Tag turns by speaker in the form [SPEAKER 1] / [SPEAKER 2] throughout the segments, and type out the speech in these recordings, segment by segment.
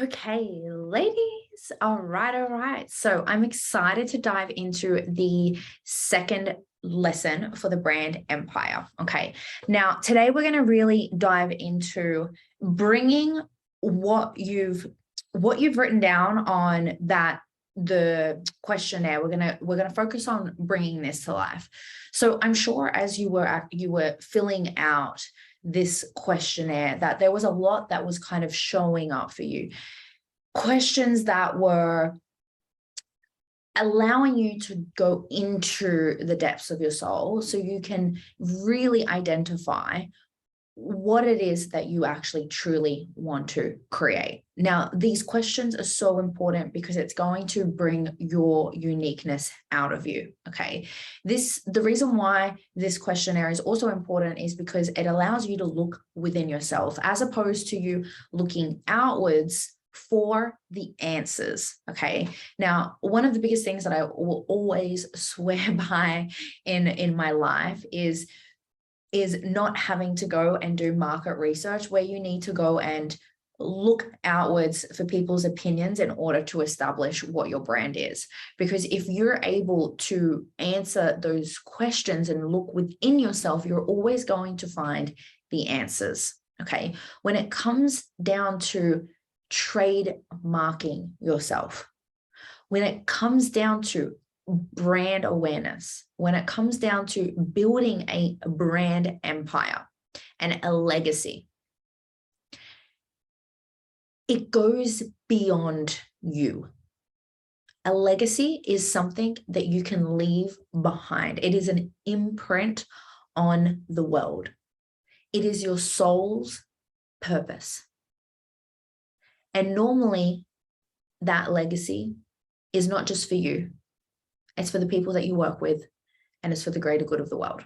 [SPEAKER 1] Okay, ladies. All right, all right. So I'm excited to dive into the second lesson for the brand empire. Okay. Now, today we're going to really dive into bringing what you've written down on the questionnaire. We're going to focus on bringing this to life. So I'm sure as you were filling out this questionnaire that there was a lot that was kind of showing up for you, questions that were allowing you to go into the depths of your soul so you can really identify what it is that you actually truly want to create. Now, these questions are so important because it's going to bring your uniqueness out of you. Okay. The reason why this questionnaire is also important is because it allows you to look within yourself as opposed to you looking outwards for the answers. Okay. Now, one of the biggest things that I will always swear by in my life is not having to go and do market research where you need to go and look outwards for people's opinions in order to establish what your brand is. Because if you're able to answer those questions and look within yourself, you're always going to find the answers. Okay. When it comes down to trademarking yourself, when it comes down to brand awareness, when it comes down to building a brand empire and a legacy, it goes beyond you. A legacy is something that you can leave behind. It is an imprint on the world. It is your soul's purpose. And normally, that legacy is not just for you. It's for the people that you work with, and it's for the greater good of the world.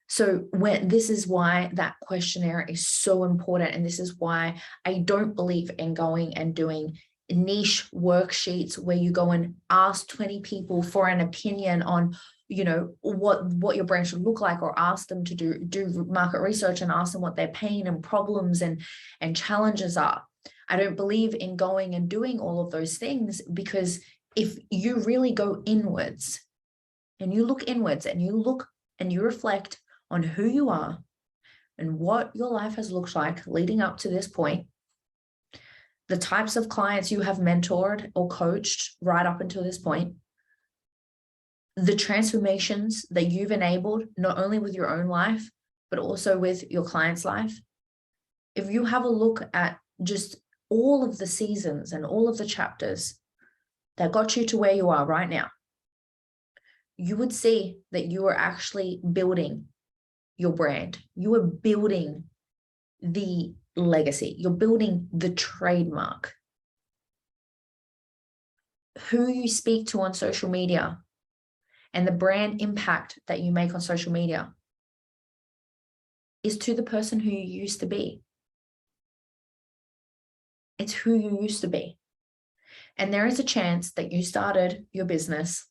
[SPEAKER 1] So this is why that questionnaire is so important. And this is why I don't believe in going and doing niche worksheets where you go and ask 20 people for an opinion on, what your brand should look like, or ask them to do market research and ask them what their pain and problems and challenges are. I don't believe in going and doing all of those things, because if you really go inwards and you look inwards and you look and you reflect on who you are and what your life has looked like leading up to this point, the types of clients you have mentored or coached right up until this point, the transformations that you've enabled, not only with your own life, but also with your client's life. If you have a look at just all of the seasons and all of the chapters that got you to where you are right now, you would see that you are actually building your brand. You are building the legacy. You're building the trademark. Who you speak to on social media and the brand impact that you make on social media is to the person who you used to be. It's who you used to be. And there is a chance that you started your business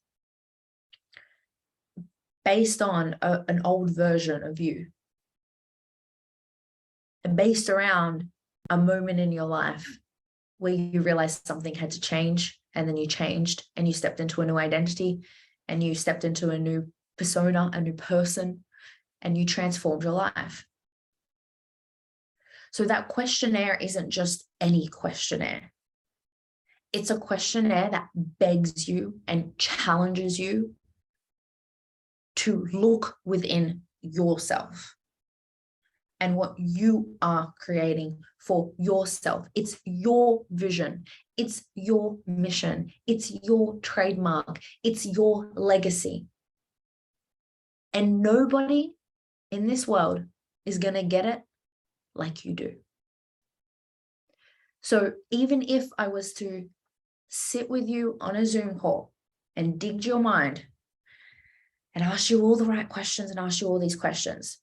[SPEAKER 1] based on an old version of you, based around a moment in your life where you realized something had to change, and then you changed and you stepped into a new identity and you stepped into a new persona, a new person, and you transformed your life. So that questionnaire isn't just any questionnaire. It's a questionnaire that begs you and challenges you to look within yourself and what you are creating for yourself. It's your vision. It's your mission. It's your trademark. It's your legacy. And nobody in this world is going to get it like you do. So even if I was to sit with you on a Zoom call and dig your mind and ask you all the right questions and ask you all these questions,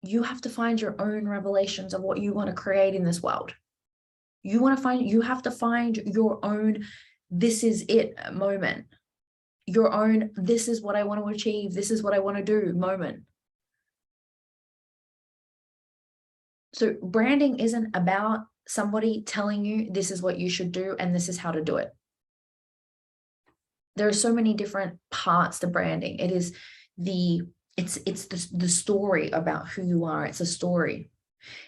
[SPEAKER 1] you have to find your own revelations of what you want to create in this world. You have to find your own, this is it moment, your own, this is what I want to achieve, this is what I want to do moment. So branding isn't about somebody telling you this is what you should do and this is how to do it. There are so many different parts to branding. It is the story about who you are. It's a story.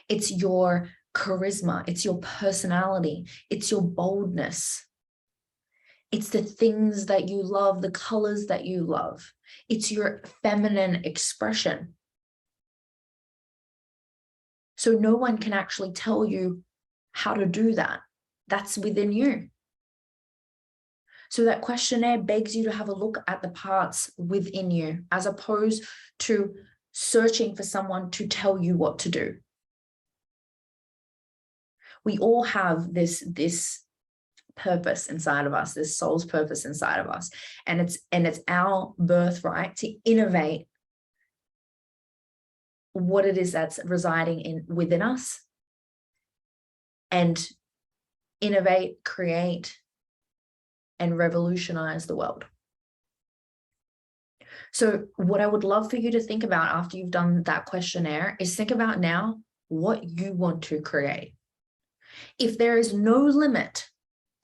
[SPEAKER 1] It's your charisma. It's your personality. It's your boldness. It's the things that you love, the colors that you love. It's your feminine expression. So no one can actually tell you how to do that. That's within you. So that questionnaire begs you to have a look at the parts within you, as opposed to searching for someone to tell you what to do. We all have this purpose inside of us, this soul's purpose inside of us. And it's our birthright to innovate what it is that's residing within us, and innovate, create, and revolutionize the world. So what I would love for you to think about after you've done that questionnaire is think about now what you want to create. If there is no limit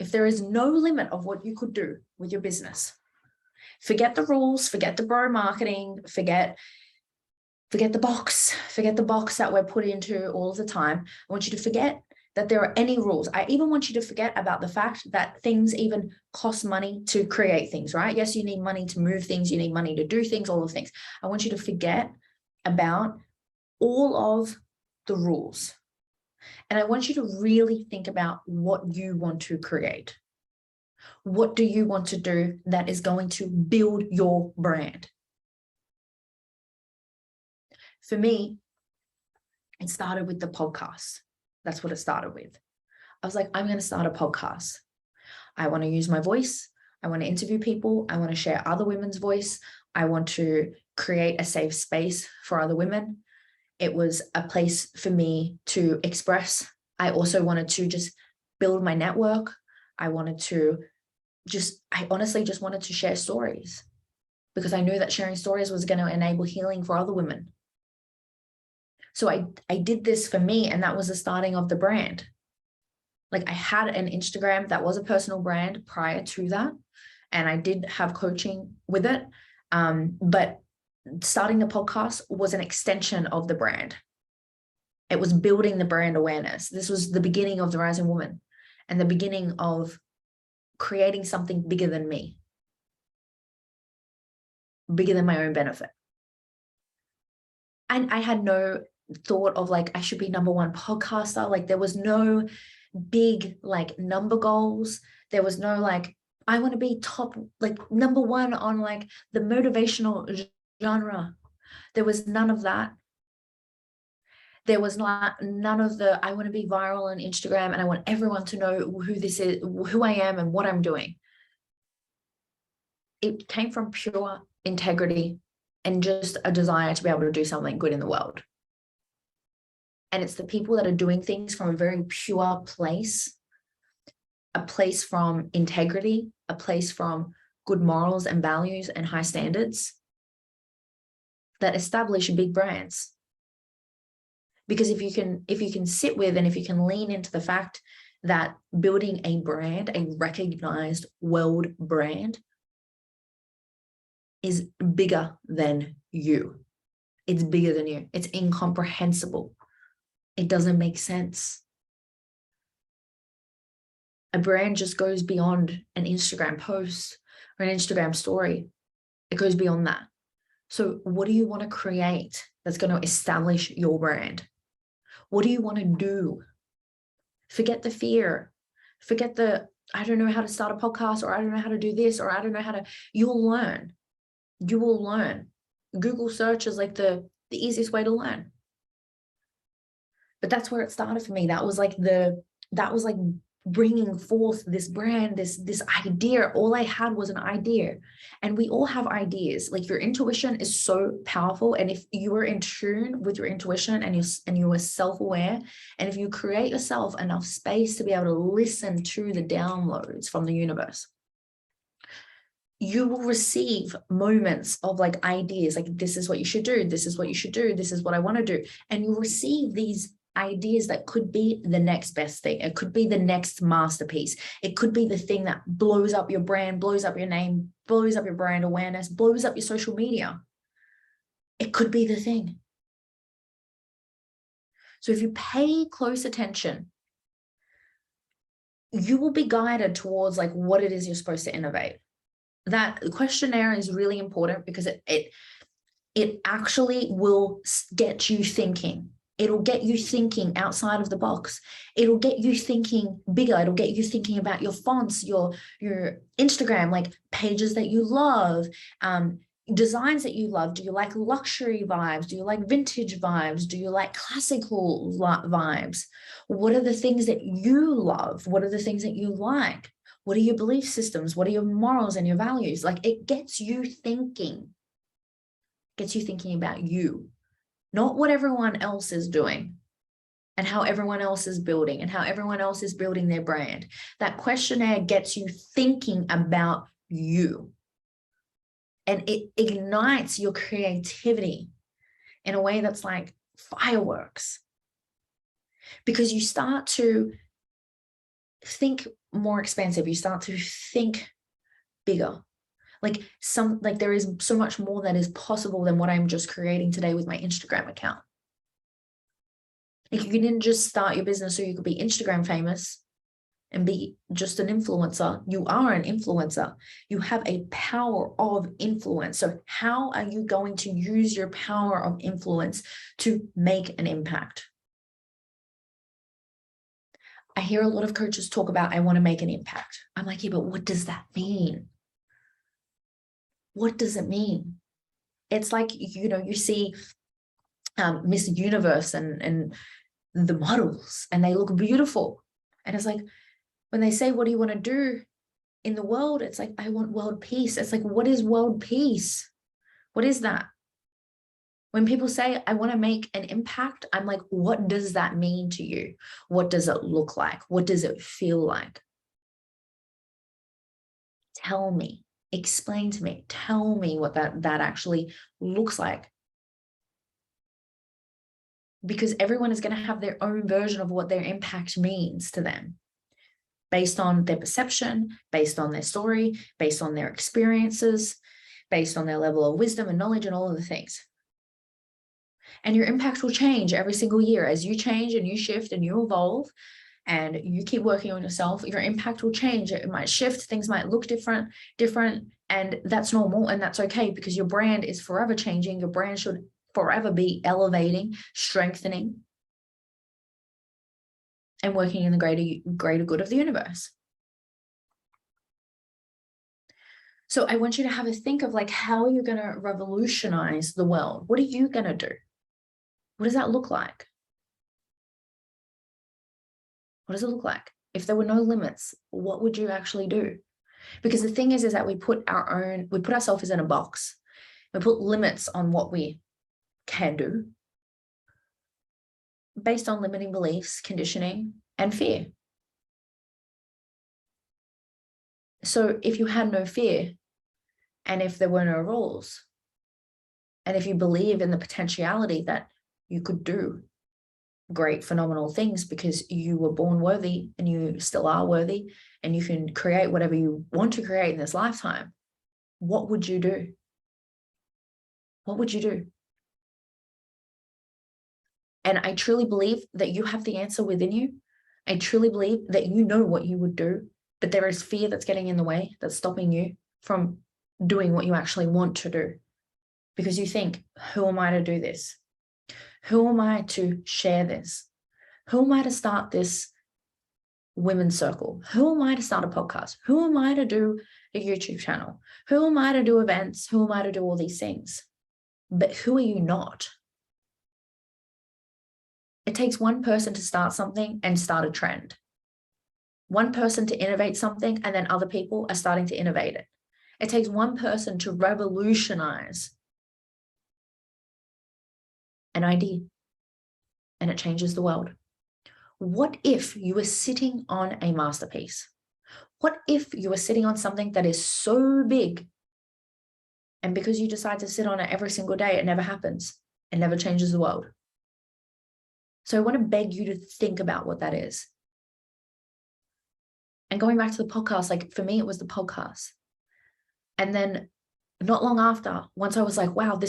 [SPEAKER 1] of what you could do with your business, forget the rules, forget the bro marketing, forget the box that we're put into all the time. I want you to forget that there are any rules. I even want you to forget about the fact that things even cost money to create things, right? Yes, you need money to move things, you need money to do things, all the things. I want you to forget about all of the rules. And I want you to really think about what you want to create. What do you want to do that is going to build your brand? For me, it started with the podcast. That's what it started with. I was like, I'm going to start a podcast. I want to use my voice. I want to interview people. I want to share other women's voice. I want to create a safe space for other women. It was a place for me to express. I also wanted to just build my network. I honestly just wanted to share stories, because I knew that sharing stories was going to enable healing for other women. So I did this for me, and that was the starting of the brand. Like, I had an Instagram that was a personal brand prior to that, and I did have coaching with it. But starting the podcast was an extension of the brand. It was building the brand awareness. This was the beginning of the Rising Woman and the beginning of creating something bigger than me, bigger than my own benefit. And I had no thought of like, I should be #1 podcaster. Like, there was no big like number goals. There was no like, I want to be top, like #1 on like the motivational genre. There was none of that. There was none of the, I want to be viral on Instagram and I want everyone to know who this is, who I am and what I'm doing. It came from pure integrity and just a desire to be able to do something good in the world. And it's the people that are doing things from a very pure place, a place from integrity, a place from good morals and values and high standards, that establish big brands. Because if you can sit with and if you can lean into the fact that building a brand, a recognized world brand, is bigger than you. It's bigger than you. It's incomprehensible. It doesn't make sense. A brand just goes beyond an Instagram post or an Instagram story. It goes beyond that. So what do you want to create that's going to establish your brand? What do you want to do? Forget the fear. Forget the, I don't know how to start a podcast, or I don't know how to do this, or I don't know how to, you'll learn. You will learn. Google search is like the easiest way to learn. But that's where it started for me. That was like bringing forth this brand, this idea. All I had was an idea. And we all have ideas. Like, your intuition is so powerful. And if you are in tune with your intuition and you are self-aware, and if you create yourself enough space to be able to listen to the downloads from the universe, you will receive moments of like ideas, like, this is what you should do. This is what you should do. This is what I want to do. And you'll receive these ideas that could be the next best thing. It could be the next masterpiece. It could be the thing that blows up your brand, blows up your name, blows up your brand awareness, blows up your social media. It could be the thing. So if you pay close attention, you will be guided towards like what it is you're supposed to innovate. That questionnaire is really important because it actually will get you thinking. It'll get you thinking outside of the box. It'll get you thinking bigger. It'll get you thinking about your fonts, your Instagram, like pages that you love, designs that you love. Do you like luxury vibes? Do you like vintage vibes? Do you like classical vibes? What are the things that you love? What are the things that you like? What are your belief systems? What are your morals and your values? Like, it gets you thinking. Gets you thinking about you, not what everyone else is doing and how everyone else is building and how everyone else is building their brand. That questionnaire gets you thinking about you, and it ignites your creativity in a way that's like fireworks, because you start to think more expansive. You start to think bigger. Like there is so much more that is possible than what I'm just creating today with my Instagram account. Like, you didn't just start your business so you could be Instagram famous and be just an influencer. You are an influencer. You have a power of influence. So how are you going to use your power of influence to make an impact? I hear a lot of coaches talk about, I want to make an impact. I'm like, yeah, but what does that mean? What does it mean? It's like, you see Miss Universe and the models, and they look beautiful. And it's like, when they say, what do you want to do in the world? It's like, I want world peace. It's like, what is world peace? What is that? When people say, I want to make an impact, I'm like, what does that mean to you? What does it look like? What does it feel like? Tell me. Explain to me, tell me what that actually looks like. Because everyone is going to have their own version of what their impact means to them, based on their perception, based on their story, based on their experiences, based on their level of wisdom and knowledge and all of the things. And your impact will change every single year. As you change and you shift and you evolve and you keep working on yourself, your impact will change. It might shift, things might look different, and that's normal, and that's okay, because your brand is forever changing. Your brand should forever be elevating, strengthening, and working in the greater good of the universe. So I want you to have a think of like, how are you going to revolutionize the world? What are you going to do? What does that look like? What does it look like? If there were no limits, what would you actually do? Because the thing is that we put ourselves in a box. We put limits on what we can do based on limiting beliefs, conditioning, and fear. So if you had no fear, and if there were no rules, and if you believe in the potentiality that you could do great, phenomenal things because you were born worthy and you still are worthy, and you can create whatever you want to create in this lifetime, what would you do? What would you do? And I truly believe that you have the answer within you. I truly believe that you know what you would do, but there is fear that's getting in the way, that's stopping you from doing what you actually want to do. Because you think, who am I to do this? Who am I to share this? Who am I to start this women's circle? Who am I to start a podcast? Who am I to do a YouTube channel? Who am I to do events? Who am I to do all these things? But who are you not? It takes one person to start something and start a trend. One person to innovate something, and then other people are starting to innovate it. It takes one person to revolutionize an idea, and it changes the world. What if you were sitting on a masterpiece? What if you were sitting on something that is so big, and because you decide to sit on it every single day, it never happens? It never changes the world. So I want to beg you to think about what that is. And going back to the podcast, like for me, it was the podcast. And then not long after, once I was like, wow,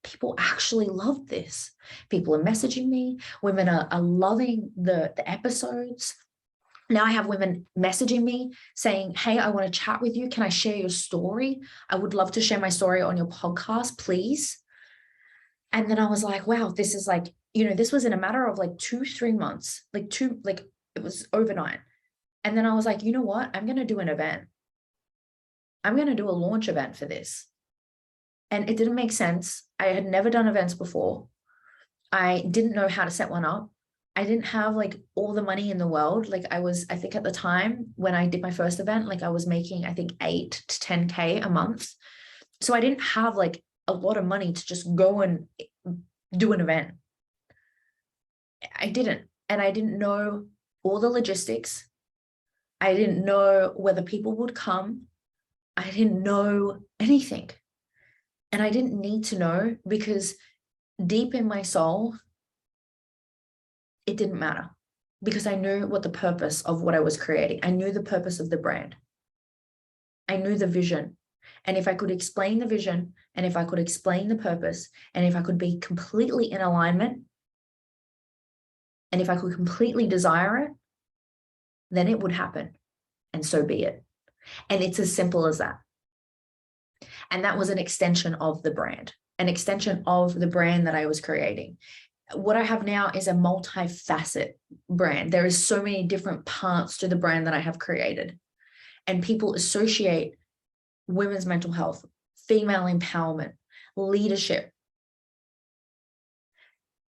[SPEAKER 1] people actually love this. People are messaging me. Women are loving the episodes. Now I have women messaging me saying, hey, I want to chat with you. Can I share your story? I would love to share my story on your podcast, please. And then I was like, wow, this is like, this was in a matter of like 2-3 months, it was overnight. And then I was like, you know what? I'm going to do an event. I'm going to do a launch event for this. And it didn't make sense. I had never done events before. I didn't know how to set one up. I didn't have like all the money in the world. Like I think at the time when I did my first event, like I was making, I think 8 to 10K a month. So I didn't have like a lot of money to just go and do an event. I didn't. And I didn't know all the logistics. I didn't know whether people would come. I didn't know anything. And I didn't need to know, because deep in my soul, it didn't matter, because I knew what the purpose of what I was creating. I knew the purpose of the brand. I knew the vision. And if I could explain the vision, and if I could explain the purpose, and if I could be completely in alignment, and if I could completely desire it, then it would happen. And so be it. And it's as simple as that. And that was an extension of the brand, an extension of the brand that I was creating. What I have now is a multifaceted brand. There is so many different parts to the brand that I have created. And people associate women's mental health, female empowerment, leadership,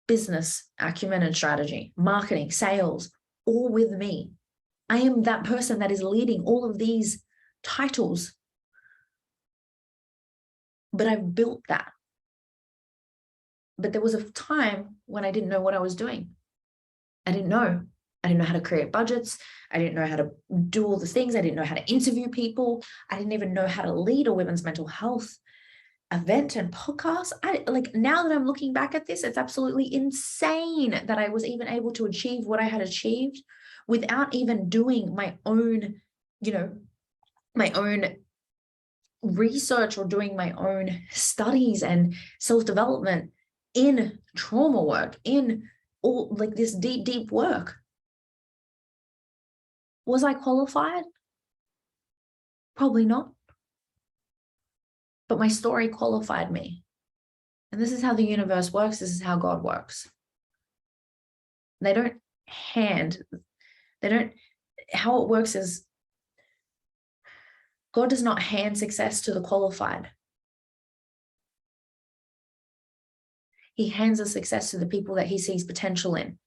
[SPEAKER 1] business acumen and strategy, marketing, sales, all with me. I am that person that is leading all of these titles. But I've built that. But there was a time when I didn't know what I was doing. I didn't know. I didn't know how to create budgets. I didn't know how to do all the things. I didn't know how to interview people. I didn't even know how to lead a women's mental health event and podcast. Now that I'm looking back at this, it's absolutely insane that I was even able to achieve what I had achieved without even doing my own, my own research or doing my own studies and self-development in trauma work, in all like this deep work. Was I qualified? Probably not. But my story qualified me. And this is how the universe works. This is how God works. How it works is God does not hand success to the qualified. He hands the success to the people that he sees potential in.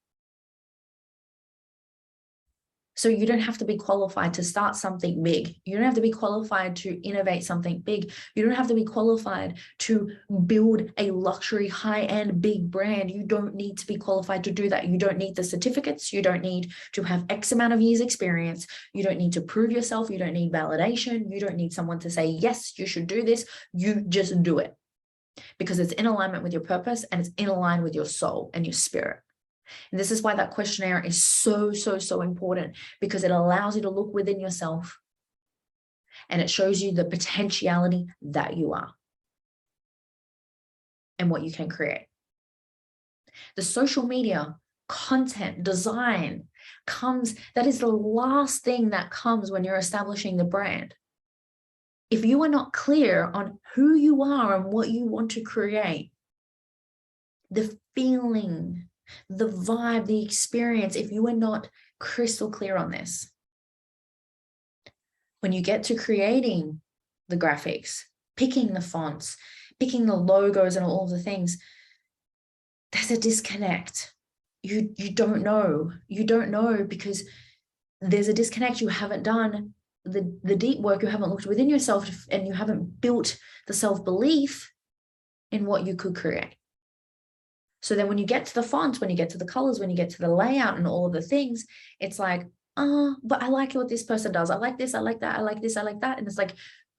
[SPEAKER 1] So you don't have to be qualified to start something big. You don't have to be qualified to innovate something big. You don't have to be qualified to build a luxury, high-end, big brand. You don't need to be qualified to do that. You don't need the certificates. You don't need to have X amount of years experience. You don't need to prove yourself. You don't need validation. You don't need someone to say, yes, you should do this. You just do it because it's in alignment with your purpose and it's in alignment with your soul and your spirit. And this is why that questionnaire is so important, because it allows you to look within yourself and it shows you the potentiality that you are and what you can create. The social media, content, design that is the last thing that comes when you're establishing the brand. If you are not clear on who you are and what you want to create, the feeling, the vibe, the experience, if you are not crystal clear on this, when you get to creating the graphics, picking the fonts, picking the logos and all the things, there's a disconnect. You don't know. You don't know because there's a disconnect. You haven't done the deep work. You haven't looked within yourself and you haven't built the self-belief in what you could create. So then when you get to the fonts, when you get to the colors, when you get to the layout and all of the things, it's like, but I like what this person does. I like this, I like that, I like this, I like that. And it's like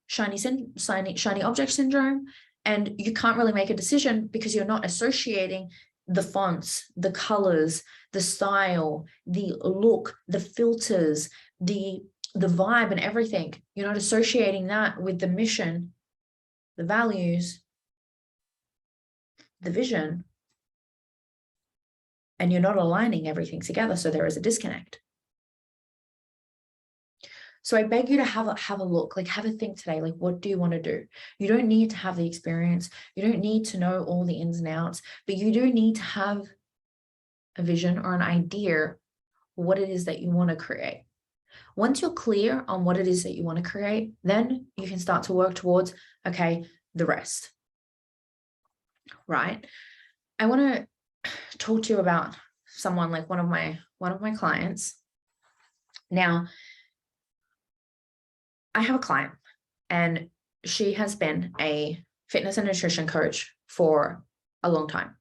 [SPEAKER 1] shiny object syndrome. And you can't really make a decision because you're not associating the fonts, the colors, the style, the look, the filters, the vibe and everything. You're not associating that with the mission, the values, the vision, and you're not aligning everything together. So there is a disconnect. So I beg you to have a look, like have a think today, like what do you want to do? You don't need to have the experience. You don't need to know all the ins and outs, but you do need to have a vision or an idea what it is that you want to create. Once you're clear on what it is that you want to create, then you can start to work towards, okay, the rest, right? I want to talk to you about someone like one of my clients. Now, I have a client and she has been a fitness and nutrition coach for a long time.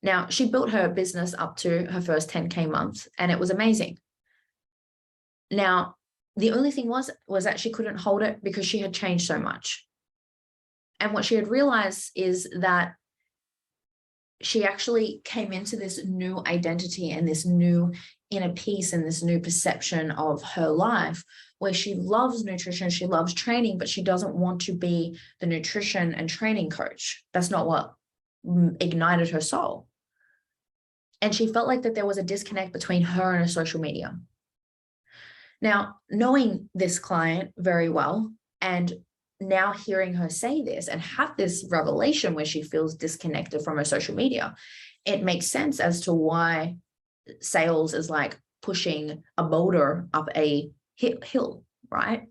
[SPEAKER 1] Now, she built her business up to her first 10K months and it was amazing. Now, the only thing was that she couldn't hold it because she had changed so much. And what she had realized is that she actually came into this new identity and this new inner peace and this new perception of her life where she loves nutrition, she loves training, but she doesn't want to be the nutrition and training coach. That's not what ignited her soul. And she felt like that there was a disconnect between her and her social media. Now, knowing this client very well and now hearing her say this and have this revelation where she feels disconnected from her social media, it makes sense as to why sales is like pushing a boulder up a hill, right?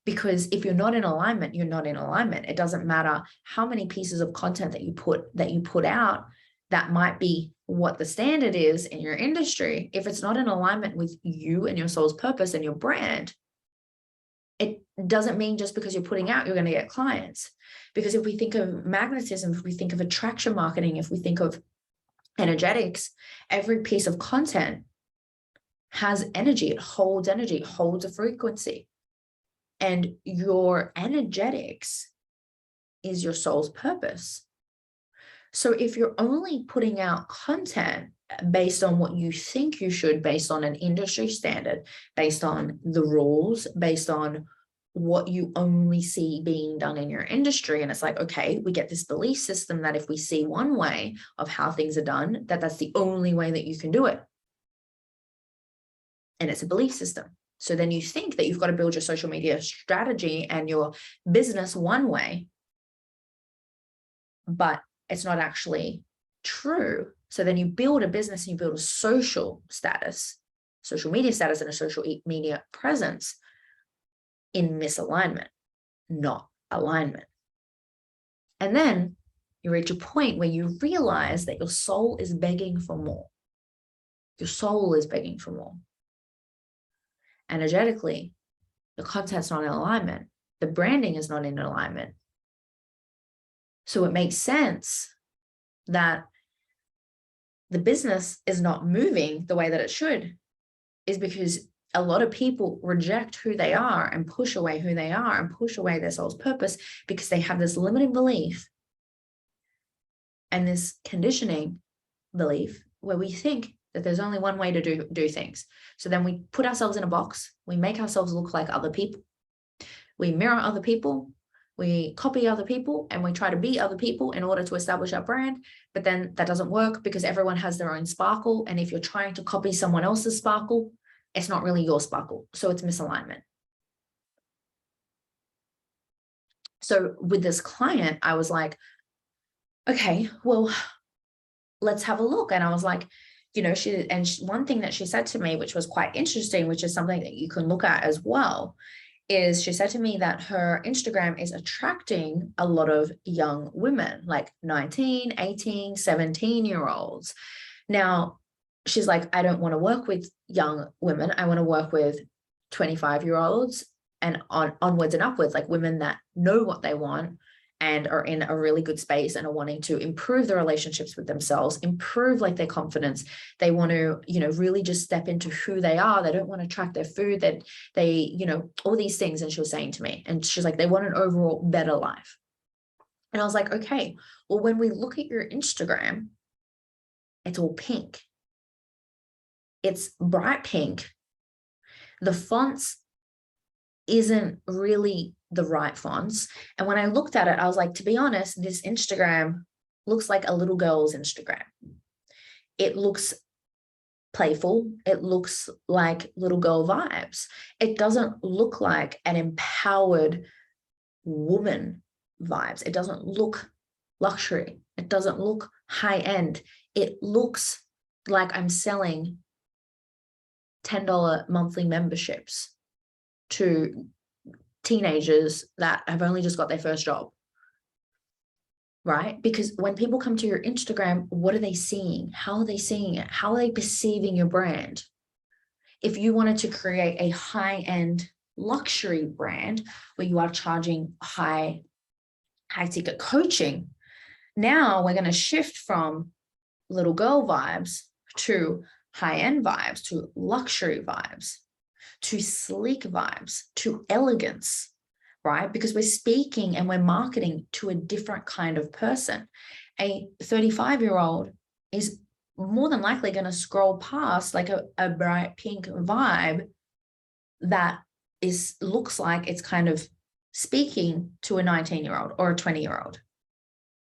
[SPEAKER 1] Because if you're not in alignment, you're not in alignment. It doesn't matter how many pieces of content that you put out. That might be what the standard is in your industry. If it's not in alignment with you and your soul's purpose and your brand, it doesn't mean just because you're putting out, you're going to get clients. Because if we think of magnetism, if we think of attraction marketing, if we think of energetics, every piece of content has energy. It holds energy, it holds a frequency. And your energetics is your soul's purpose. So if you're only putting out content based on what you think you should, based on an industry standard, based on the rules, based on what you only see being done in your industry, and it's like, okay, we get this belief system that if we see one way of how things are done, that's the only way that you can do it. And it's a belief system. So then you think that you've got to build your social media strategy and your business one way, but it's not actually true. So then you build a business and you build a social status, social media status, and a social media presence in misalignment, not alignment. And then you reach a point where you realize that your soul is begging for more. Your soul is begging for more. Energetically, the content's not in alignment. The branding is not in alignment. So it makes sense that the business is not moving the way that it should, is because a lot of people reject who they are and push away who they are and push away their soul's purpose because they have this limiting belief and this conditioning belief where we think that there's only one way to do things. So then we put ourselves in a box, we make ourselves look like other people, we mirror other people, we copy other people, and we try to be other people in order to establish our brand. But then that doesn't work because everyone has their own sparkle. And if you're trying to copy someone else's sparkle, it's not really your sparkle. So it's misalignment. So with this client, I was like, okay, well, let's have a look. And I was like, you know, one thing that she said to me, which was quite interesting, which is something that you can look at as well, is she said to me that her Instagram is attracting a lot of young women, like 19, 18, 17-year-olds. Now, she's like, I don't want to work with young women. I want to work with 25-year-olds and onwards and upwards, like women that know what they want and are in a really good space and are wanting to improve their relationships with themselves, improve like their confidence. They want to, you know, really just step into who they are. They don't want to track their food, that they, you know, all these things. And she was saying to me, and she's like, they want an overall better life. And I was like, okay, well, when we look at your Instagram, it's all pink. It's bright pink. The fonts isn't really the right fonts. And when I looked at it, I was like, to be honest, this Instagram looks like a little girl's Instagram. It looks playful. It looks like little girl vibes. It doesn't look like an empowered woman vibes. It doesn't look luxury. It doesn't look high end. It looks like I'm selling $10 monthly memberships to teenagers that have only just got their first job, right? Because when people come to your Instagram, what are they seeing? How are they seeing it? How are they perceiving your brand? If you wanted to create a high-end luxury brand where you are charging high ticket coaching, now we're going to shift from little girl vibes to high-end vibes, to luxury vibes, to sleek vibes, to elegance, right? Because we're speaking and we're marketing to a different kind of person. A 35-year-old is more than likely going to scroll past like a bright pink vibe that looks like it's kind of speaking to a 19-year-old or a 20-year-old.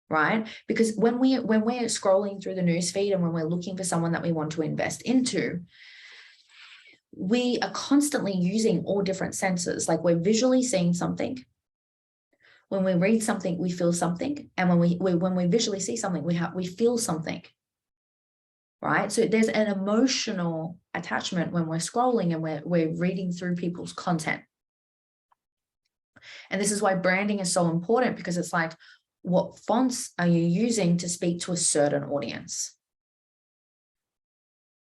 [SPEAKER 1] Right? Because when we're scrolling through the newsfeed and when we're looking for someone that we want to invest into, we are constantly using all different senses. Like we're visually seeing something. When we read something, we feel something. And when we visually see something, we feel something. Right? So there's an emotional attachment when we're scrolling and we're reading through people's content. And this is why branding is so important, because it's like, what fonts are you using to speak to a certain audience?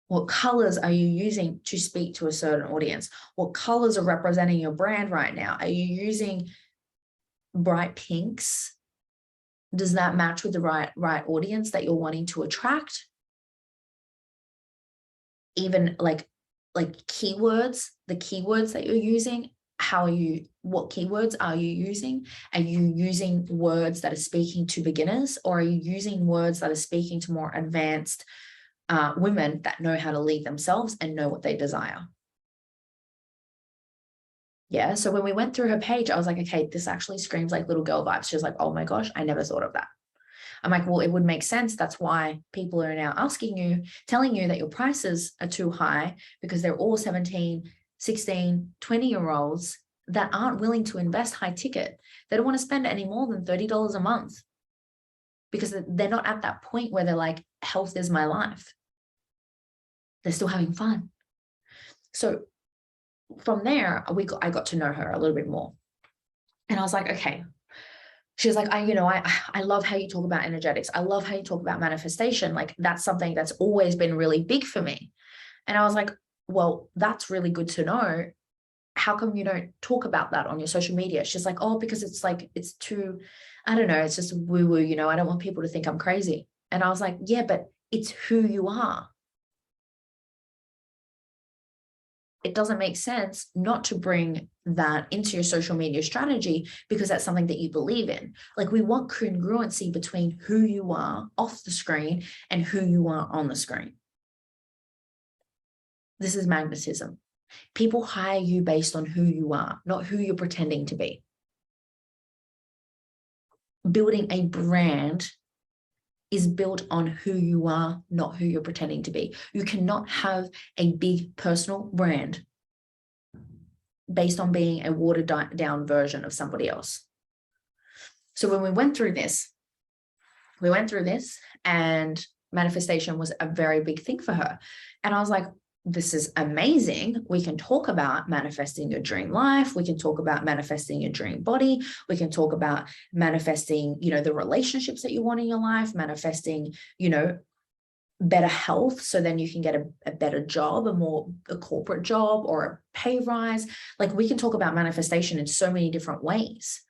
[SPEAKER 1] What colors are you using to speak to a certain audience? What colors are representing your brand right now? Are you using bright pinks? Does that match with the right audience that you're wanting to attract? Even like keywords, the keywords that you're using, what keywords are you using? Are you using words that are speaking to beginners, or are you using words that are speaking to more advanced women that know how to lead themselves and know what they desire? Yeah. So when we went through her page, I was like, okay, this actually screams like little girl vibes. She was like, oh my gosh, I never thought of that. I'm like, well, it would make sense. That's why people are now telling you that your prices are too high, because they're all 17, 16, 20-year-olds that aren't willing to invest high ticket. They don't want to spend any more than $30 a month, because they're not at that point where they're like, health is my life. They're still having fun. So from there, I got to know her a little bit more. And I was like, okay. She was like, I love how you talk about energetics. I love how you talk about manifestation. Like, that's something that's always been really big for me. And I was like, well, that's really good to know. How come you don't talk about that on your social media? She's like, oh, because it's too, I don't know, it's just woo-woo, I don't want people to think I'm crazy. And I was like, yeah, but it's who you are. It doesn't make sense not to bring that into your social media strategy, because that's something that you believe in. Like, we want congruency between who you are off the screen and who you are on the screen. This is magnetism. People hire you based on who you are, not who you're pretending to be. Building a brand is built on who you are, not who you're pretending to be. You cannot have a big personal brand based on being a watered down version of somebody else. So when we went through this and manifestation was a very big thing for her. And I was like, this is amazing. We can talk about manifesting your dream life. We can talk about manifesting your dream body. We can talk about manifesting, the relationships that you want in your life, manifesting, better health. So then you can get a better job, a corporate job or a pay rise. Like, we can talk about manifestation in so many different ways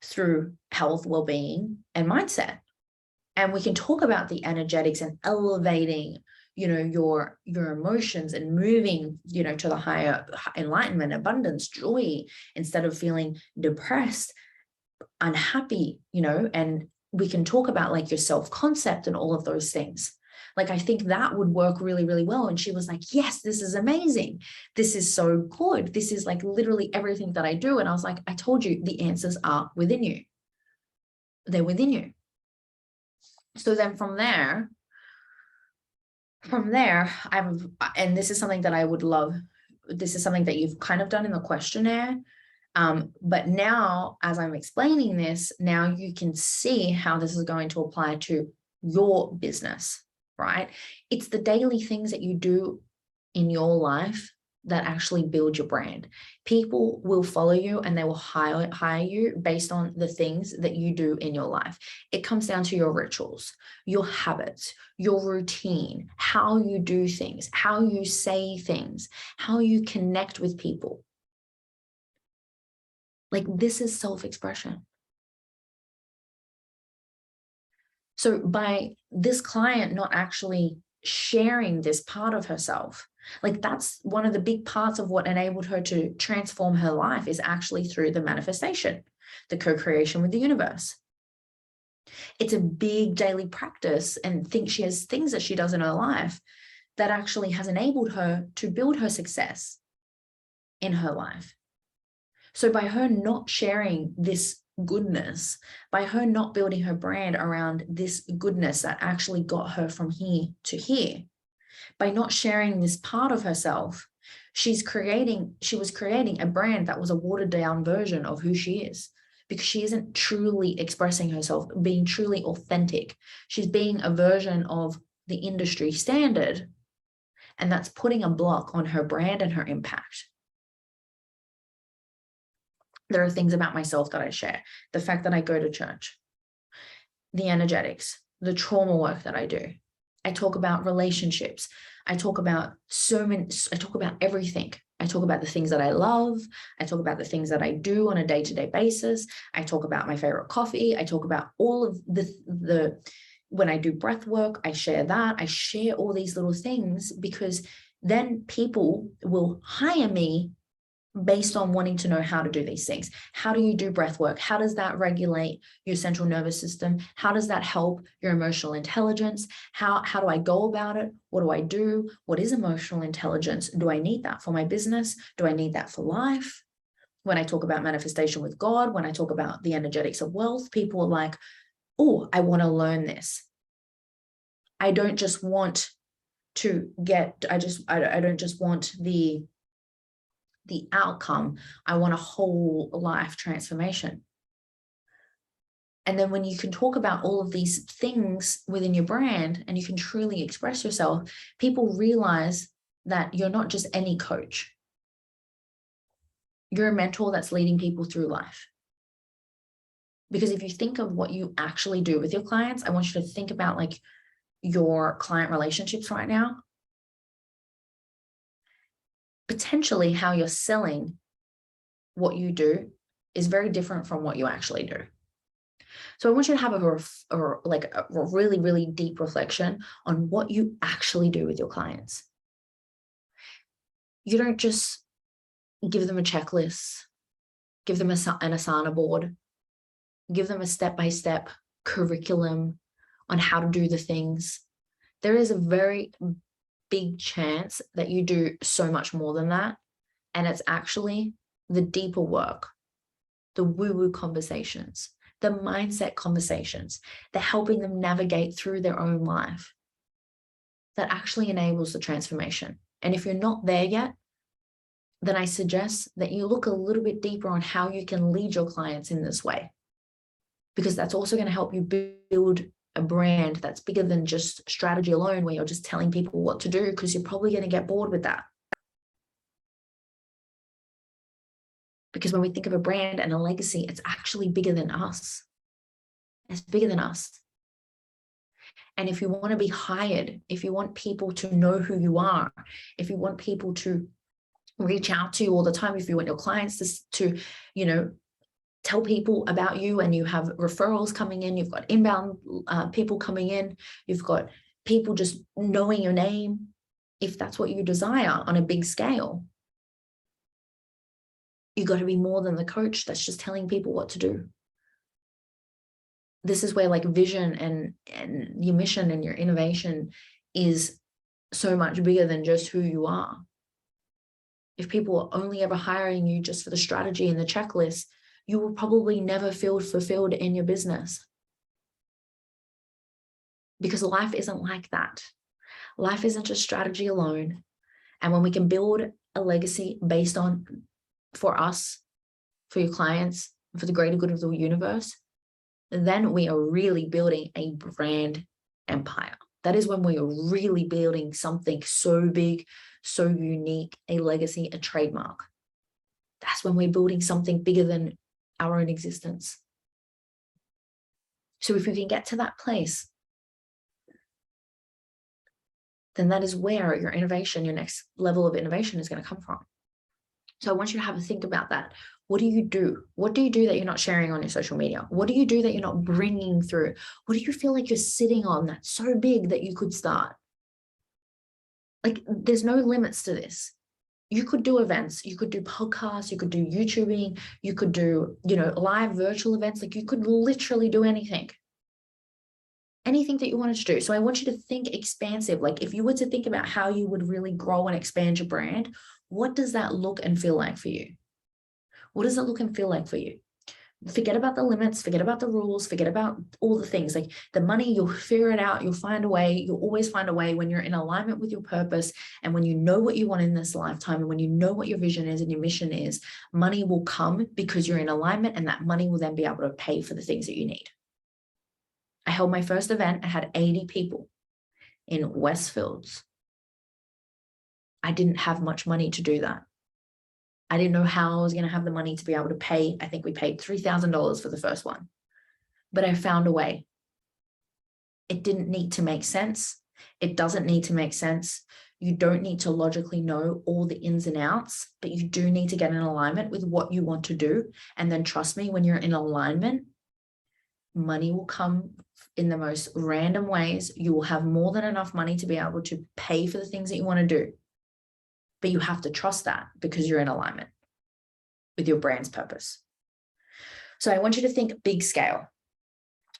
[SPEAKER 1] through health, well-being, and mindset. And we can talk about the energetics and elevating your emotions and moving, to the higher enlightenment, abundance, joy, instead of feeling depressed, unhappy, and we can talk about like your self-concept and all of those things. Like, I think that would work really, really well. And she was like, yes, this is amazing. This is so good. This is like literally everything that I do. And I was like, I told you the answers are within you. They're within you. So then from there, and this is something that I would love, this is something that you've kind of done in the questionnaire. But now, as I'm explaining this, now you can see how this is going to apply to your business, right? It's the daily things that you do in your life that actually build your brand. People will follow you and they will hire you based on the things that you do in your life. It comes down to your rituals, your habits, your routine, how you do things, how you say things, how you connect with people. Like, this is self-expression. So by this client not actually sharing this part of herself, like, that's one of the big parts of what enabled her to transform her life, is actually through the manifestation, the co-creation with the universe. It's a big daily practice, and she has things that she does in her life that actually has enabled her to build her success in her life. So by her not sharing this goodness, by her not building her brand around this goodness that actually got her from here to here, by not sharing this part of herself, she was creating a brand that was a watered down version of who she is, because she isn't truly expressing herself, being truly authentic. She's being a version of the industry standard, and that's putting a block on her brand and her impact. There are things about myself that I share. The fact that I go to church, the energetics, the trauma work that I do. I talk about relationships. I talk about everything. I talk about the things that I love. I talk about the things that I do on a day-to-day basis. I talk about my favorite coffee. I talk about all of when I do breath work, I share that. I share all these little things, because then people will hire me based on wanting to know how to do these things. How do you do breath work? How does that regulate your central nervous system? How does that help your emotional intelligence? How do I go about it? What do I do? What is emotional intelligence? Do I need that for my business? Do I need that for life? When I talk about manifestation with God, when I talk about the energetics of wealth, people are like, oh, I want to learn this. I don't just want to I don't just want the outcome. I want a whole life transformation. And then when you can talk about all of these things within your brand and you can truly express yourself, people realize that you're not just any coach. You're a mentor that's leading people through life. Because if you think of what you actually do with your clients, I want you to think about like your client relationships right now. Potentially how you're selling what you do is very different from what you actually do. So I want you to have a really, really deep reflection on what you actually do with your clients. You don't just give them a checklist, give them an Asana board, give them a step-by-step curriculum on how to do the things. There is a very big chance that you do so much more than that. And it's actually the deeper work, the woo-woo conversations, the mindset conversations, the helping them navigate through their own life that actually enables the transformation. And if you're not there yet, then I suggest that you look a little bit deeper on how you can lead your clients in this way, because that's also going to help you build a brand that's bigger than just strategy alone, where you're just telling people what to do, because you're probably going to get bored with that. Because when we think of a brand and a legacy, it's actually bigger than us. It's bigger than us. And if you want to be hired, if you want people to know who you are, if you want people to reach out to you all the time, if you want your clients to tell people about you, and you have referrals coming in, you've got inbound people coming in, you've got people just knowing your name, if that's what you desire on a big scale, you got to be more than the coach that's just telling people what to do. This is where like vision and your mission and your innovation is so much bigger than just who you are. If people are only ever hiring you just for the strategy and the checklist, you will probably never feel fulfilled in your business. Because life isn't like that. Life isn't just strategy alone. And when we can build a legacy based on, for us, for your clients, for the greater good of the universe, then we are really building a brand empire. That is when we are really building something so big, so unique, a legacy, a trademark. That's when we're building something bigger than our own existence. So if we can get to that place, then that is where your innovation, your next level of innovation is going to come from. So I want you to have a think about that. What do you do? What do you do that you're not sharing on your social media? What do you do that you're not bringing through? What do you feel like you're sitting on that's so big that you could start? Like, there's no limits to this. You could do events, you could do podcasts, you could do YouTubing, you could do, live virtual events. Like, you could literally do anything that you wanted to do. So I want you to think expansive. Like, if you were to think about how you would really grow and expand your brand, what does that look and feel like for you? What does it look and feel like for you? Forget about the limits, forget about the rules, forget about all the things. Like the money, you'll figure it out, you'll find a way, you'll always find a way when you're in alignment with your purpose. And when you know what you want in this lifetime, and when you know what your vision is and your mission is, money will come because you're in alignment, and that money will then be able to pay for the things that you need. I held my first event. I had 80 people in Westfields. I didn't have much money to do that. I didn't know how I was going to have the money to be able to pay. I think we paid $3,000 for the first one, but I found a way. It didn't need to make sense. It doesn't need to make sense. You don't need to logically know all the ins and outs, but you do need to get in alignment with what you want to do. And then trust me, when you're in alignment, money will come in the most random ways. You will have more than enough money to be able to pay for the things that you want to do. But you have to trust that because you're in alignment with your brand's purpose. So I want you to think big scale.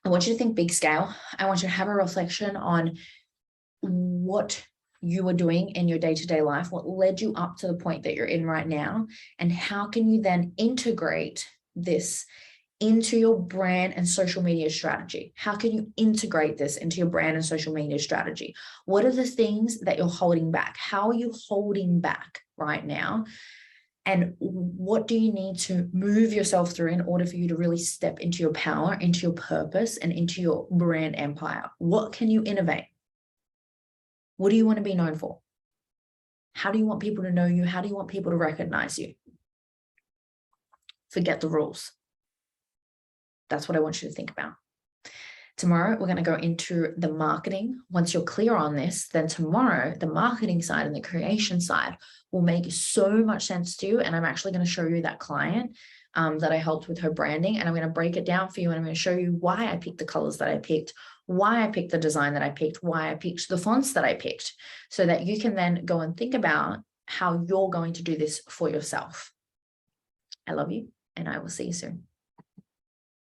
[SPEAKER 1] I want you to think big scale. I want you to have a reflection on what you are doing in your day-to-day life, what led you up to the point that you're in right now, and how can you then integrate this into your brand and social media strategy? How can you integrate this into your brand and social media strategy? What are the things that you're holding back? How are you holding back right now? And what do you need to move yourself through in order for you to really step into your power, into your purpose, and into your brand empire? What can you innovate? What do you want to be known for? How do you want people to know you? How do you want people to recognize you? Forget the rules. That's what I want you to think about. Tomorrow, we're going to go into the marketing. Once you're clear on this, then tomorrow, the marketing side and the creation side will make so much sense to you. And I'm actually going to show you that client that I helped with her branding. And I'm going to break it down for you. And I'm going to show you why I picked the colors that I picked, why I picked the design that I picked, why I picked the fonts that I picked, so that you can then go and think about how you're going to do this for yourself. I love you, and I will see you soon.